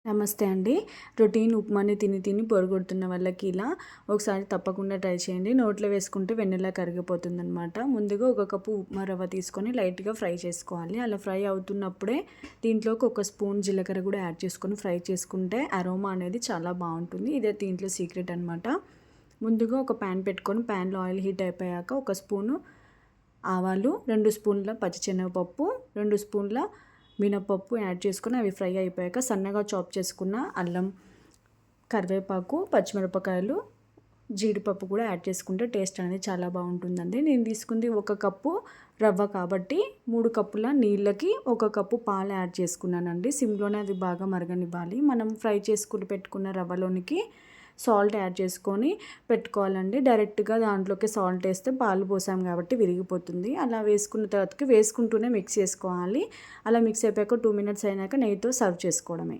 నమస్తే అండి. రొటీన్ ఉప్మాని తిని తిని బోర్ కొడుతున్న వాళ్ళకి ఇలా ఒకసారి తప్పకుండా ట్రై చేయండి. నోట్లో వేసుకుంటే వెన్నెలా కరిగిపోతుందనమాట. ముందుగా ఒక కప్పు ఉప్మా రవ్వ తీసుకొని లైట్‌గా ఫ్రై చేసుకోవాలి. అలా ఫ్రై అవుతున్నప్పుడే దీంట్లోకి ఒక స్పూన్ జీలకర్ర కూడా యాడ్ చేసుకొని ఫ్రై చేసుకుంటే అరోమా అనేది చాలా బావుంటుంది. ఇదే దీంట్లో సీక్రెట్ అనమాట. ముందుగా ఒక ప్యాన్ పెట్టుకొని ప్యాన్‌లో ఆయిల్ హీట్ అయిపోయాక ఒక స్పూను ఆవాలు, 2 స్పూన్ల పచ్చిశనగపప్పు, 2 స్పూన్ల మినపప్పు యాడ్ చేసుకొని అవి ఫ్రై అయిపోయాక సన్నగా చాప్ చేసుకున్న అల్లం, కరివేపాకు, పచ్చిమిరపకాయలు, జీడిపప్పు కూడా యాడ్ చేసుకుంటే టేస్ట్ అనేది చాలా బాగుంటుందండి. నేను తీసుకుంది 1 కప్పు రవ్వ కాబట్టి 3 కప్పుల నీళ్ళకి 1 కప్పు పాలు యాడ్ చేసుకున్నానండి. సిమ్లోనే అది బాగా మరగనివ్వాలి. మనం ఫ్రై చేసుకుని పెట్టుకున్న రవ్వలోనికి సాల్ట్ యాడ్ చేసుకొని పెట్టుకోవాలండి. డైరెక్ట్గా దాంట్లోకి సాల్ట్ వేస్తే పాలు పోసాం కాబట్టి విరిగిపోతుంది. అలా వేసుకున్న తర్వాతకి వేసుకుంటూనే మిక్స్ చేసుకోవాలి. అలా మిక్స్ అయిపోయాక 2 మినిట్స్ అయినాక నెయ్యితో సర్వ్ చేసుకోవడమే.